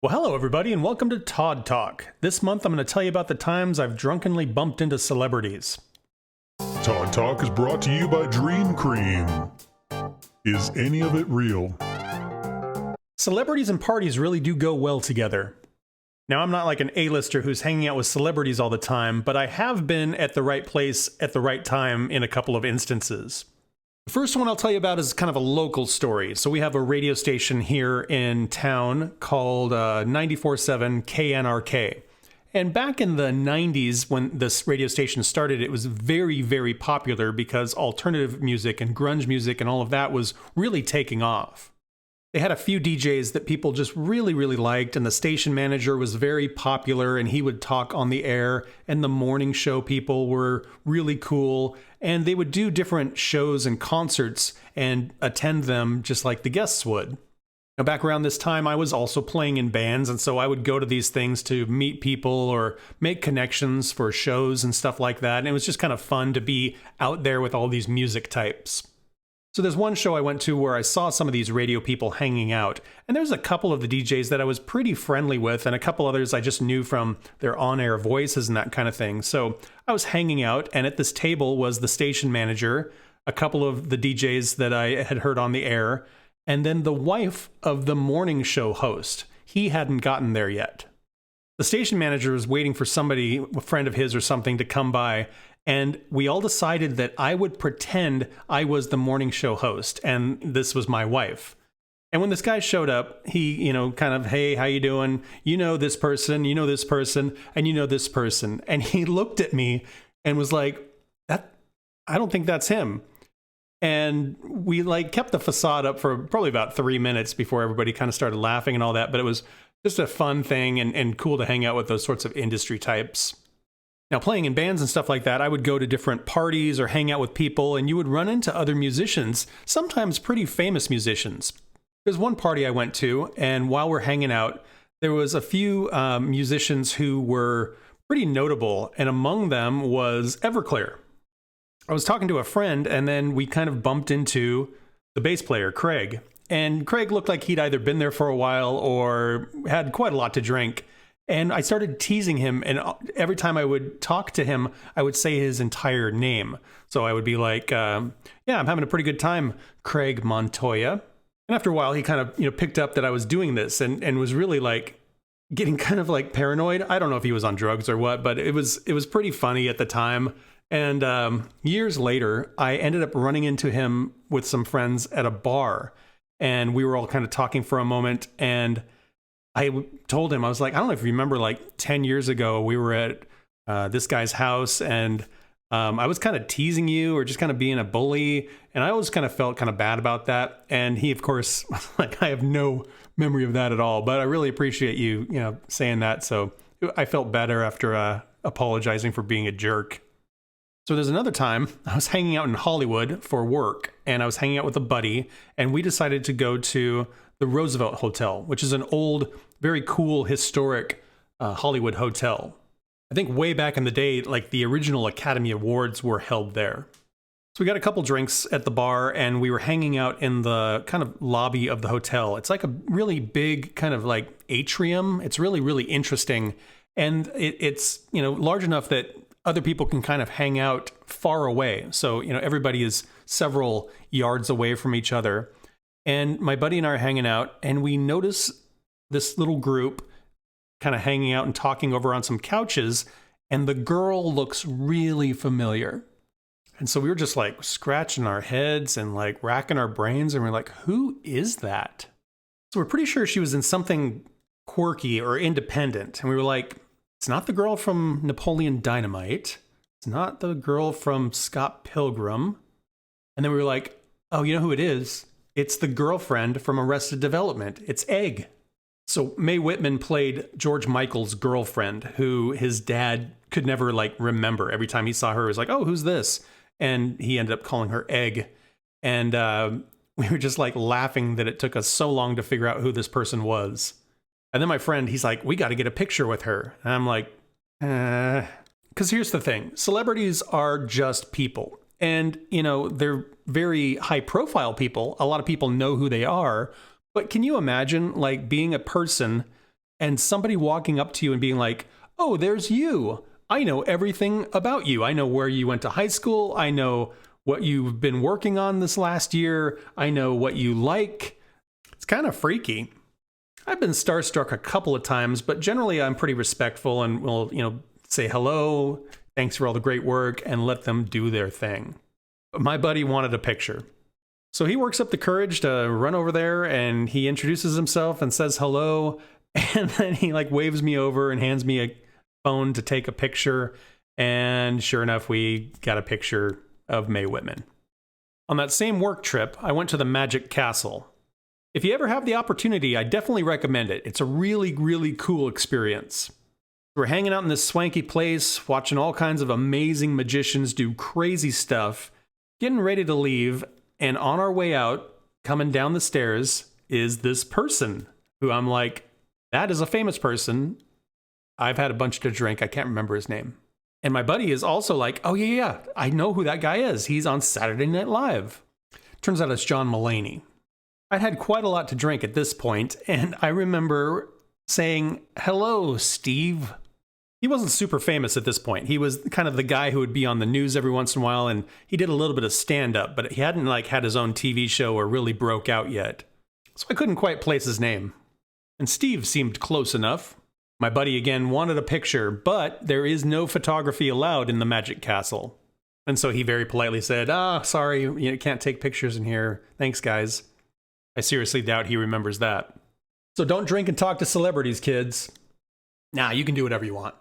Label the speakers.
Speaker 1: Well, hello everybody, and welcome to Todd Talk. This month I'm going to tell you about the times I've drunkenly bumped into celebrities.
Speaker 2: Todd Talk is brought to you by Dream Cream. Is any of it real?
Speaker 1: Celebrities and parties really do go well together. Now, I'm not like an A-lister who's hanging out with celebrities all the time, but I have been at the right place at the right time in a couple of instances. The first one I'll tell you about is kind of a local story. So we have a radio station here in town called 94.7 KNRK. And back in the 90s, when this radio station started, it was very, very popular because alternative music and grunge music and all of that was really taking off. They had a few DJs that people just really, really liked, and the station manager was very popular, and he would talk on the air, and the morning show people were really cool, and they would do different shows and concerts and attend them just like the guests would. Now, back around this time, I was also playing in bands, and so I would go to these things to meet people or make connections for shows and stuff like that, and it was just kind of fun to be out there with all these music types. So there's one show I went to where I saw some of these radio people hanging out, and there's a couple of the DJs that I was pretty friendly with, and a couple others I just knew from their on-air voices and that kind of thing. So I was hanging out, and at this table was the station manager, a couple of the DJs that I had heard on the air, and then the wife of the morning show host. He hadn't gotten there yet. The station manager was waiting for somebody, a friend of his or something, to come by, and we all decided that I would pretend I was the morning show host, and this was my wife. And when this guy showed up, he, kind of, hey, how you doing? You know this person, you know this person, and you know this person. And he looked at me and was like, I don't think that's him. And we kept the facade up for probably about 3 minutes before everybody kind of started laughing and all that. But it was just a fun thing and cool to hang out with those sorts of industry types. Now, playing in bands and stuff like that, I would go to different parties or hang out with people, and you would run into other musicians, sometimes pretty famous musicians. There's one party I went to, and while we're hanging out, there was a few musicians who were pretty notable, and among them was Everclear. I was talking to a friend, and then we kind of bumped into the bass player, Craig. And Craig looked like he'd either been there for a while or had quite a lot to drink. And I started teasing him, and every time I would talk to him, I would say his entire name. So I would be like, yeah, I'm having a pretty good time, Craig Montoya. And after a while, he kind of picked up that I was doing this and was really getting kind of paranoid. I don't know if he was on drugs or what, but it was pretty funny at the time. And years later, I ended up running into him with some friends at a bar, and we were all kind of talking for a moment, and I told him, I was like, I don't know if you remember 10 years ago, we were at this guy's house, and I was kind of teasing you or just kind of being a bully. And I always kind of felt kind of bad about that. And he, of course, was like, I have no memory of that at all, but I really appreciate you, saying that. So I felt better after apologizing for being a jerk. So there's another time I was hanging out in Hollywood for work, and I was hanging out with a buddy, and we decided to go to the Roosevelt Hotel, which is an old, very cool, historic Hollywood hotel. I think way back in the day, the original Academy Awards were held there. So we got a couple drinks at the bar, and we were hanging out in the kind of lobby of the hotel. It's like a really big kind of atrium. It's really, really interesting. And it's, large enough that other people can kind of hang out far away. So, everybody is several yards away from each other. And my buddy and I are hanging out, and we notice this little group kind of hanging out and talking over on some couches, and the girl looks really familiar. And so we were just scratching our heads and racking our brains, and we're like, who is that? So we're pretty sure she was in something quirky or independent. And we were like, it's not the girl from Napoleon Dynamite. It's not the girl from Scott Pilgrim. And then we were like, oh, you know who it is? It's the girlfriend from Arrested Development. It's Egg. So Mae Whitman played George Michael's girlfriend, who his dad could never remember. Every time he saw her, he was like, oh, who's this? And he ended up calling her Egg. And we were just laughing that it took us so long to figure out who this person was. And then my friend, he's like, we got to get a picture with her. And I'm like, because here's the thing. Celebrities are just people. And, they're very high profile people. A lot of people know who they are. But can you imagine being a person and somebody walking up to you and being like, oh, there's you. I know everything about you. I know where you went to high school. I know what you've been working on this last year. I know what you like. It's kind of freaky. I've been starstruck a couple of times, but generally I'm pretty respectful and will, say hello, thanks for all the great work, and let them do their thing. But my buddy wanted a picture. So he works up the courage to run over there, and he introduces himself and says hello, and then he waves me over and hands me a phone to take a picture, and sure enough, we got a picture of Mae Whitman. On that same work trip, I went to the Magic Castle. If you ever have the opportunity, I definitely recommend it. It's a really, really cool experience. We're hanging out in this swanky place, watching all kinds of amazing magicians do crazy stuff, getting ready to leave, and on our way out, coming down the stairs, is this person who I'm like, that is a famous person. I've had a bunch to drink. I can't remember his name. And my buddy is also like, oh yeah, I know who that guy is. He's on Saturday Night Live. Turns out it's John Mulaney. I had quite a lot to drink at this point, and I remember saying, hello, Steve. He wasn't super famous at this point. He was kind of the guy who would be on the news every once in a while, and he did a little bit of stand-up, but he hadn't had his own TV show or really broke out yet. So I couldn't quite place his name. And Steve seemed close enough. My buddy again wanted a picture, but there is no photography allowed in the Magic Castle. And so he very politely said, sorry, you can't take pictures in here. Thanks, guys. I seriously doubt he remembers that. So don't drink and talk to celebrities, kids. Nah, you can do whatever you want.